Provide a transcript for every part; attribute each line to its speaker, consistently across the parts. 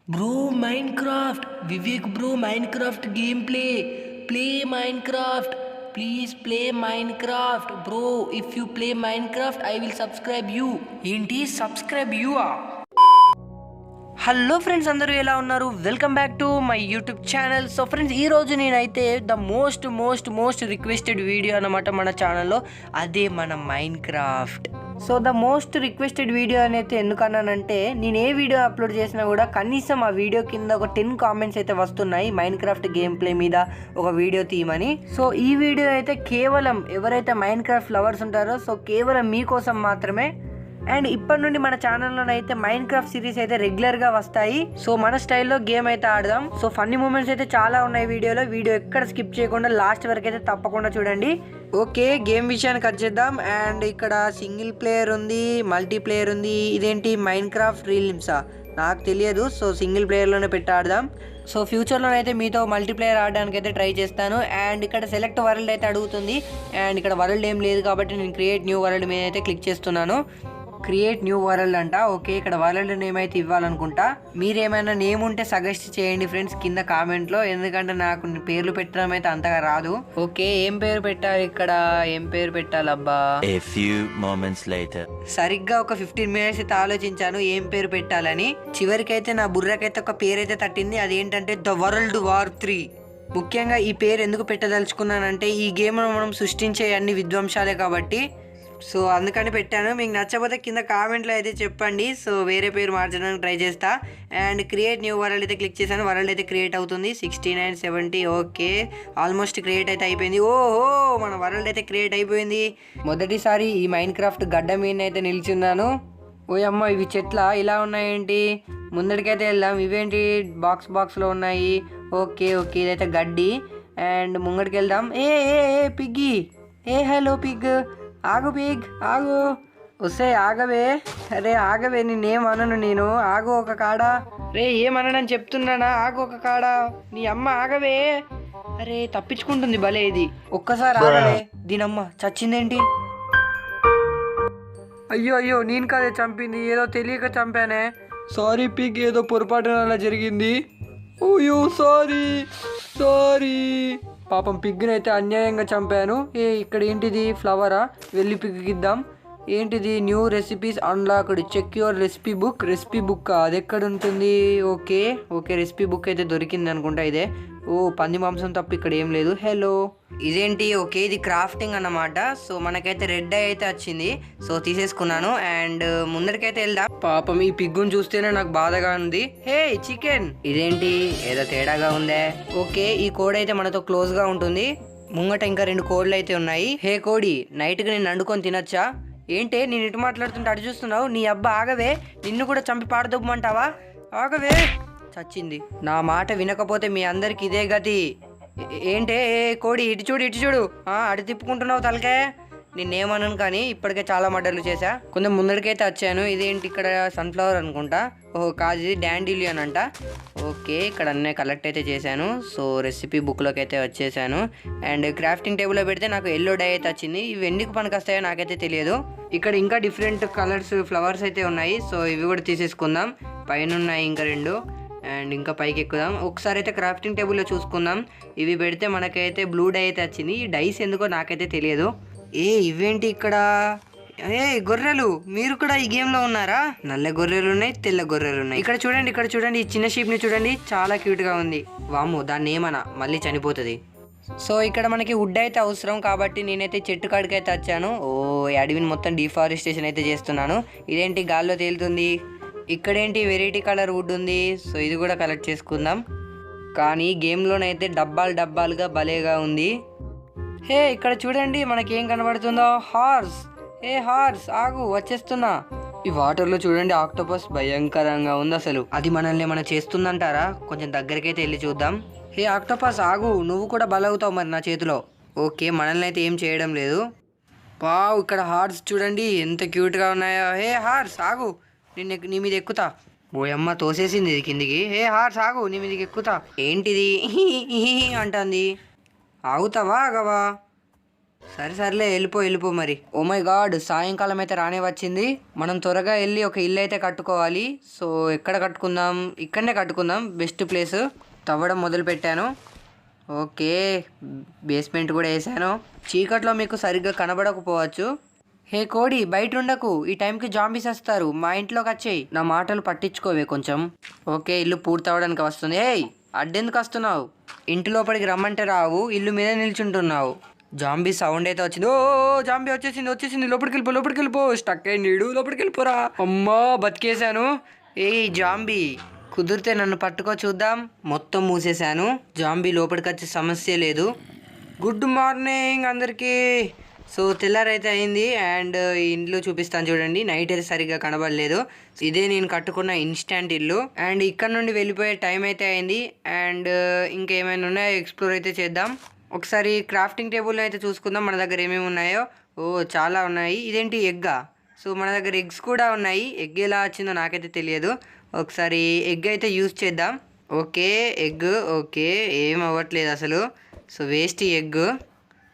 Speaker 1: Bro, Minecraft. Vivek, bro, Minecraft gameplay. Play Minecraft. Please play Minecraft. Bro, if you play Minecraft, I will subscribe you. ఏంటి subscribe you hello friends, అందరూ ఎలా ఉన్నారు? Welcome back to my YouTube channel. So friends, ఈరోజు నేనైతే the most requested video అన్నమాట మన ఛానల్లో, అదే మన Minecraft. So the most requested video అని అయితే ఎందుకన్నానంటే, నేను ఏ వీడియో అప్లోడ్ చేసినా కూడా కనీసం ఆ వీడియో కింద ఒక 10 కామెంట్స్ అయితే వస్తున్నాయి మైన్క్రాఫ్ట్ గేమ్ ప్లే మీద ఒక వీడియో తీయమని. సో ఈ వీడియో అయితే కేవలం ఎవరైతే మైన్క్రాఫ్ట్ లవర్స్ ఉంటారో సో కేవలం మీకోసం మాత్రమే. అండ్ ఇప్పటి నుండి మన ఛానల్లో అయితే మైన్క్రాఫ్ట్ సిరీస్ అయితే రెగ్యులర్గా వస్తాయి. సో మన స్టైల్లో గేమ్ అయితే ఆడదాం. సో ఫన్నీ మూమెంట్స్ అయితే చాలా ఉన్నాయి వీడియోలో. వీడియో ఎక్కడ స్కిప్ చేయకుండా లాస్ట్ వరకు అయితే తప్పకుండా చూడండి. ఓకే, గేమ్ విషయానికి వచ్చేద్దాం. అండ్ ఇక్కడ సింగిల్ ప్లేయర్ ఉంది, మల్టీ ప్లేయర్ ఉంది. ఇదేంటి మైన్క్రాఫ్ట్ రీల్సా? నాకు తెలియదు. సో సింగిల్ ప్లేయర్లోనే పెట్టి ఆడదాం. సో ఫ్యూచర్లోనైతే మీతో మల్టీప్లేయర్ ఆడడానికి అయితే ట్రై చేస్తాను. అండ్ ఇక్కడ సెలెక్ట్ వరల్డ్ అయితే అడుగుతుంది. అండ్ ఇక్కడ వరల్డ్ ఏం లేదు కాబట్టి నేను క్రియేట్ న్యూ వరల్డ్ మీద అయితే క్లిక్ చేస్తున్నాను. క్రియేట్ న్యూ వరల్డ్ అంట. ఓకే, ఇక్కడ వరల్డ్ నేమ్ అయితే ఇవ్వాలనుకుంటా. మీరేమైనా నేమ్ ఉంటే సజెస్ట్ చేయండి ఫ్రెండ్స్ కింద కామెంట్లో, ఎందుకంటే నాకు పేర్లు పెట్టడం అయితే అంతగా రాదు. ఓకే, ఏం పేరు పెట్టాలి ఇక్కడ? ఏం పేరు పెట్టాలబ్బా?
Speaker 2: A few moments later.
Speaker 1: సరిగ్గా ఒక 15 మినిట్స్ అయితే ఆలోచించాను ఏం పేరు పెట్టాలని. చివరికైతే నా బుర్రకైతే ఒక పేరు అయితే తట్టింది. అదేంటంటే ద వరల్డ్ వార్ 3. ముఖ్యంగా ఈ పేరు ఎందుకు పెట్టదలుచుకున్నానంటే, ఈ గేమ్ను మనం సృష్టించే అన్ని విధ్వంసాలే కాబట్టి సో అందుకని పెట్టాను. మీకు నచ్చకపోతే కింద కామెంట్లో అయితే చెప్పండి. సో వేరే పేరు మార్చడానికి ట్రై చేస్తా. అండ్ క్రియేట్ న్యూ వరల్డ్ అయితే క్లిక్ చేశాను. వరల్డ్ అయితే క్రియేట్ అవుతుంది. 69, 70. ఓకే, ఆల్మోస్ట్ క్రియేట్ అయితే అయిపోయింది. ఓహో, మన వరల్డ్ అయితే క్రియేట్ అయిపోయింది. మొదటిసారి ఈ మైన్క్రాఫ్ట్ గడ్డ మీద అయితే నిల్చున్నాను. ఓ అమ్మ, ఇవి చెట్ల ఇలా ఉన్నాయేంటి? ముందడికైతే వెళ్దాం. ఇవేంటి బాక్స్లో ఉన్నాయి? ఓకే, ఇదైతే గడ్డి. అండ్ ముంగడికి వెళ్దాం. ఏ పిగ్గి, హలో పిగ్, ఆగు పిగ్, ఆగు. వస్తే ఆగవే. అరే ఆగవే, నేనేమనను. నేను ఆగు ఒక కాడ. రే ఏమనని చెప్తున్నానా? ఆగు ఒక కాడ. నీ అమ్మ ఆగవే. అరే తప్పించుకుంటుంది భలే ఇది. ఒక్కసారి ఆగవే. దీనమ్మ చచ్చిందేంటి? అయ్యో, నేను కాదే చంపింది, ఏదో తెలియక చంపానే. సారీ పిగ్, ఏదో పొరపాటున అలా జరిగింది. OYO sorry. పాపం పిగ్ని అయితే అన్యాయంగా చంపాను. ఇక్కడ ఏంటిది? ఫ్లవరా? వెళ్ళి పిగ్కి ఇద్దాం. ఏంటిది? New recipes unlocked, check your recipe book. అది ఎక్కడ ఉంటుంది? ఓకే, రెసిపీ బుక్ అయితే దొరికింది అనుకుంటా. ఇదే. ఓ, పంది మాంసం తప్ప ఇక్కడ ఏం లేదు. హలో, ఇదేంటి? ఓకే, ఇది క్రాఫ్టింగ్ అన్నమాట. సో మనకైతే రెడ్ ఐ అయితే వచ్చింది. సో తీసేసుకున్నాను. అండ్ ముందరికైతే వెళ్దాం. పాపం ఈ పిగ్గును చూస్తేనే నాకు బాధగా ఉంది. హే చికెన్, ఇదేంటి ఏదో తేడాగా ఉందే? ఓకే, ఈ కోడ్ అయితే మనతో క్లోజ్గా ఉంటుంది. ముంగట ఇంకా 2 కోడ్లు అయితే ఉన్నాయి. హే కోడి, నైట్కి నేను వండుకొని తినొచ్చా? ఏంటి నేను ఇటు మాట్లాడుతుంటే అటు చూస్తున్నావు? నీ అబ్బా ఆగవే, నిన్ను కూడా చంపి పాడదొబ్బమంటావా? ఆగవే. చచ్చింది. నా మాట వినకపోతే మీ అందరికి ఇదే గతి. ఏంటే కోడి, ఇటు చూడు. అటు తిప్పుకుంటున్నావు తలకే. నిన్నేమన్నాను కానీ ఇప్పటికే చాలా మర్డర్లు చేశా. కొంచెం ముందరికైతే వచ్చాను. ఇదేంటి ఇక్కడ? సన్ఫ్లవర్ అనుకుంటా. ఓహో కాదు, ఇది డాండిలియన్ అంట. ఓకే, ఇక్కడ అన్నీ కలెక్ట్ అయితే చేశాను. సో రెసిపీ బుక్లోకి అయితే వచ్చేసాను. అండ్ క్రాఫ్టింగ్ టేబుల్లో పెడితే నాకు ఎల్లో డై అయితే వచ్చింది. ఇవి ఎందుకు పనికి వస్తాయో నాకైతే తెలియదు. ఇక్కడ ఇంకా డిఫరెంట్ కలర్స్ ఫ్లవర్స్ అయితే ఉన్నాయి. సో ఇవి కూడా తీసేసుకుందాం. పైన ఉన్నాయి ఇంకా 2. అండ్ ఇంకా పైకి ఎక్కుదాం. ఒకసారి అయితే క్రాఫ్టింగ్ టేబుల్లో చూసుకుందాం. ఇవి పెడితే మనకైతే బ్లూ డై అయితే వచ్చింది. ఈ డైస్ ఎందుకో నాకైతే తెలియదు. ఇవేంటి ఇక్కడ? గొర్రెలు, మీరు కూడా ఈ గేమ్లో ఉన్నారా? నల్ల గొర్రెలు ఉన్నాయి, తెల్ల గొర్రెలు ఉన్నాయి. ఇక్కడ చూడండి, ఈ చిన్న షీప్ని చూడండి, చాలా క్యూట్గా ఉంది. వామ్మో, దాన్ని ఏమన్నా మళ్ళీ చనిపోతుంది. సో ఇక్కడ మనకి వుడ్ అయితే అవసరం కాబట్టి నేనైతే చెట్టు కాడికి అయితే వచ్చాను. ఈ అడవిని మొత్తం డిఫారెస్టేషన్ అయితే చేస్తున్నాను. ఇదేంటి గాల్లో తేలుతుంది? ఇక్కడేంటి వెరైటీ కలర్ వుడ్ ఉంది. సో ఇది కూడా కలెక్ట్ చేసుకుందాం. కానీ గేమ్లోనైతే డబ్బాలుగా భలేగా ఉంది. హే ఇక్కడ చూడండి, మనకేం కనబడుతుందో? హార్స్. హార్స్ ఆగు, వచ్చేస్తున్నా. ఈ వాటర్లో చూడండి ఆక్టోపస్ భయంకరంగా ఉంది అసలు. అది మనల్ని ఏమైనా చేస్తుందంటారా? కొంచెం దగ్గరికైతే వెళ్ళి చూద్దాం. హే ఆక్టోపస్ ఆగు, నువ్వు కూడా బలవుతావు మరి నా చేతిలో. ఓకే, మనల్ని అయితే ఏం చేయడం లేదు. వావ్, ఇక్కడ హార్స్ చూడండి ఎంత క్యూట్గా ఉన్నాయో. హే హార్స్ ఆగు, నీ మీద ఎక్కుతా. ఓయమ్మ తోసేసింది ఇది కిందికి. హే హార్స్ ఆగు, నీ మీదకి ఎక్కుతా. ఏంటిది అంటుంది? ఆగుతావా ఆగవా? సరేలే వెళ్ళిపో మరి. ఓ మై గాడ్, సాయంకాలం అయితే రానే వచ్చింది. మనం త్వరగా వెళ్ళి ఒక ఇల్లు అయితే కట్టుకోవాలి. సో ఎక్కడ కట్టుకుందాం? ఇక్కడనే కట్టుకుందాం, బెస్ట్ ప్లేస్. తవ్వడం మొదలు పెట్టాను. ఓకే, బేస్మెంట్ కూడా వేసాను. చీకట్లో మీకు సరిగ్గా కనబడకపోవచ్చు. హే కోడి, బయట ఉండకు, ఈ టైంకి జాంబీస్ వస్తారు. మా ఇంట్లోకి వచ్చేయి. నా మాటలు పట్టించుకోవే కొంచెం. ఓకే, ఇల్లు పూర్తవడానికి వస్తుంది. ఏయ్, అడ్డెందుకు వస్తున్నావు? ఇంటి లోపలికి రమ్మంటే రావు, ఇల్లు మీద నిల్చుంటున్నావు. జాంబీ సౌండ్ అయితే వచ్చింది. ఓ జాంబీ వచ్చేసింది. లోపలికి వెళ్ళిపో. స్టక్ అయ్యి నీడు, లోపలికి వెళ్ళిపోరా. అమ్మా, బతికేశాను. ఏయ్ జాంబీ, కుదిరితే నన్ను పట్టుకో చూద్దాం. మొత్తం మూసేశాను. జాంబీ లోపలికి వచ్చే సమస్య లేదు. గుడ్ మార్నింగ్ అందరికీ. సో తెల్లారైతే అయింది అండ్ ఇంట్లో చూపిస్తాను చూడండి. నైట్ అయితే సరిగ్గా కనబడలేదు. ఇదే నేను కట్టుకున్న ఇన్స్టాంట్ ఇల్లు. అండ్ ఇక్కడ నుండి వెళ్ళిపోయే టైం అయితే అయింది. అండ్ ఇంకేమైనా ఉన్నాయో ఎక్స్ప్లోర్ అయితే చేద్దాం. ఒకసారి క్రాఫ్టింగ్ టేబుల్ అయితే చూసుకుందాం మన దగ్గర ఏమేమి ఉన్నాయో. ఓ చాలా ఉన్నాయి. ఇదేంటి ఎగ్గా? సో మన దగ్గర ఎగ్స్ కూడా ఉన్నాయి. ఎగ్ ఎలా వచ్చిందో నాకైతే తెలియదు. ఒకసారి ఎగ్ అయితే యూజ్ చేద్దాం. ఓకే ఎగ్, ఓకే ఏం అవ్వట్లేదు అసలు. So waste egg.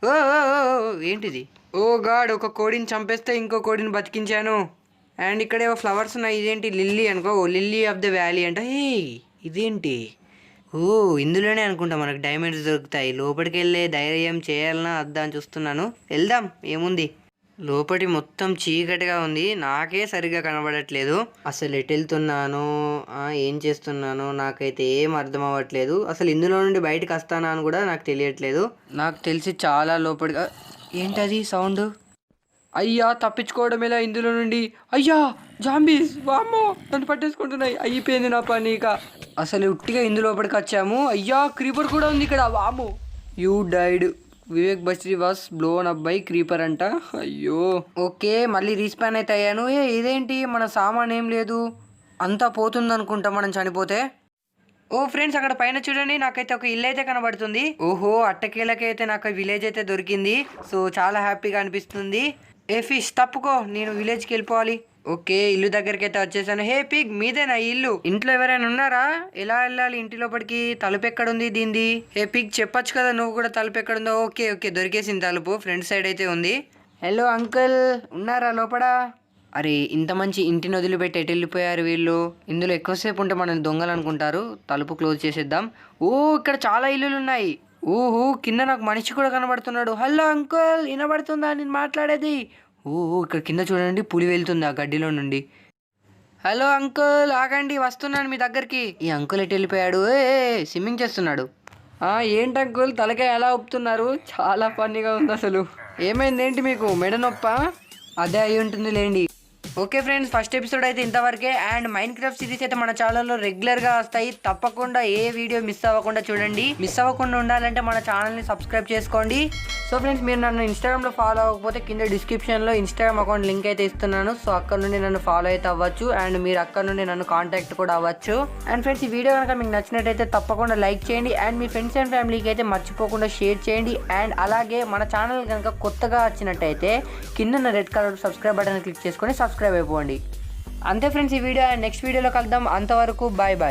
Speaker 1: ఓ ఏంటిది? ఓ గాడ్, ఒక కోడిని చంపేస్తే ఇంకో కోడిని బతికించాను. అండ్ ఇక్కడేవో ఫ్లవర్స్ ఉన్నాయి. ఇదేంటి? లిల్లీ అనుకో. లిల్లీ ఆఫ్ ద వ్యాలీ అంట. హే ఇదేంటి? ఓ ఇందులోనే అనుకుంటా మనకు డైమండ్స్ దొరుకుతాయి. లోపలికి వెళ్ళే ధైర్యం చేయాలన్నా వద్దా అని చూస్తున్నాను. వెళ్దాం, ఏముంది. లోపటి మొత్తం చీకటిగా ఉంది. నాకే సరిగ్గా కనబడట్లేదు. అసలు ఎటు వెళ్తున్నాను, ఏం చేస్తున్నాను నాకైతే ఏం అర్థం అవ్వట్లేదు. అసలు ఇందులో నుండి బయటకు వస్తానా అని కూడా నాకు తెలియట్లేదు. నాకు తెలిసి చాలా లోపలిగా. ఏంటది సౌండ్? అయ్యా, తప్పించుకోవడం ఎలా ఇందులో నుండి? అయ్యా జాంబీస్, వామ్మో నన్ను పట్టేసుకుంటున్నాయి. అయిపోయింది నా పని ఇక. అసలు ఉట్టిగా ఇందు లోపలికి వచ్చాము. అయ్యా, క్రీపర్ కూడా ఉంది ఇక్కడ. వామ్మో, you died. Vivek Basri was blown up by creeper అంట. అయ్యో. ఓకే, మళ్ళీ రీస్పాన్ అయితే అయ్యాను. ఇదేంటి, మన సామాన్ ఏం లేదు, అంతా పోతుంది అనుకుంటా మనం చనిపోతే. ఓ ఫ్రెండ్స్, అక్కడ పైన చూడండి, నాకైతే ఒక ఇల్లు అయితే కనబడుతుంది. ఓహో, అట్టకేలకైతే నాకు విలేజ్ అయితే దొరికింది. సో చాలా హ్యాపీగా అనిపిస్తుంది. ఏ ఫిష్, తప్పుకో, నేను విలేజ్కి వెళ్ళిపోవాలి. ఓకే, ఇల్లు దగ్గరికి అయితే వచ్చేసాను. హే పిగ్, మీదేనా ఇల్లు? ఇంట్లో ఎవరైనా ఉన్నారా? ఎలా వెళ్ళాలి ఇంటి లోపలికి? తలుపు ఎక్కడుంది దీనిది? హే పిగ్, చెప్పొచ్చు కదా నువ్వు కూడా తలుపు ఎక్కడుందో. ఓకే దొరికేసింది తలుపు. ఫ్రంట్ సైడ్ అయితే ఉంది. హలో అంకుల్, ఉన్నారా లోపల? అరే, ఇంత మంచి ఇంటిని వదిలిపెట్టి ఎటు వెళ్ళిపోయారు వీళ్ళు? ఇందులో ఎక్కువసేపు ఉంటే మనం దొంగలు అనుకుంటారు. తలుపు క్లోజ్ చేసేద్దాం. ఓ, ఇక్కడ చాలా ఇల్లులు ఉన్నాయి. ఓహో, కింద నాకు మనిషి కూడా కనబడుతున్నాడు. హలో అంకుల్, వినబడుతుందా నేను మాట్లాడేది? ఓ, ఇక్కడ కింద చూడండి, పులి వెళ్తుంది ఆ గడ్డిలో నుండి. హలో అంకుల్, ఆగండి, వస్తున్నాను మీ దగ్గరికి. ఈ అంకుల్ ఎటు వెళ్ళిపోయాడు? స్విమ్మింగ్ చేస్తున్నాడు. ఏంటి అంకుల్, తలకాయ ఎలా ఊపుతున్నారు? చాలా ఫన్నీగా ఉంది అసలు. ఏమైంది, ఏంటి మీకు మెడ నొప్పా? అదే అయి ఉంటుంది లేండి. ఓకే ఫ్రెండ్స్, ఫస్ట్ ఎపిసోడ్ అయితే ఇంతవరకే. అండ్ మైన్ క్రాఫ్ట్ సిరీస్ అయితే మన ఛానల్లో రెగ్యులర్గా వస్తాయి. తప్పకుండా ఏ వీడియో మిస్ అవ్వకుండా చూడండి. మిస్ అవ్వకుండా ఉండాలంటే మన ఛానల్ని సబ్స్క్రైబ్ చేసుకోండి. సో ఫ్రెండ్స్, మీరు నన్ను ఇన్స్టాగ్రామ్లో ఫాలో అవ్వకపోతే కింద డిస్క్రిప్షన్లో ఇన్స్టాగ్రామ్ అకౌంట్ లింక్ అయితే ఇస్తున్నాను. సో అక్కడ నుండి నన్ను ఫాలో అయితే అవ్వచ్చు. అండ్ మీరు అక్కడ నుండి నన్ను కాంటాక్ట్ కూడా అవ్వచ్చు. అండ్ ఫ్రెండ్స్, ఈ వీడియో కనుక మీకు నచ్చినట్టయితే తప్పకుండా లైక్ చేయండి. అండ్ మీ ఫ్రెండ్స్ అండ్ ఫ్యామిలీకి అయితే మర్చిపోకుండా షేర్ చేయండి. అండ్ అలాగే మన ఛానల్ కనుక కొత్తగా వచ్చినట్టయితే కింద red colour subscribe button click చేసుకొని సబ్స్క్రైబ్ అయిపోండి. అంతే ఫ్రెండ్స్, ఈ వీడియో నెక్స్ట్ వీడియోలో కలుద్దాం. అంతవరకు బాయ్ బాయ్.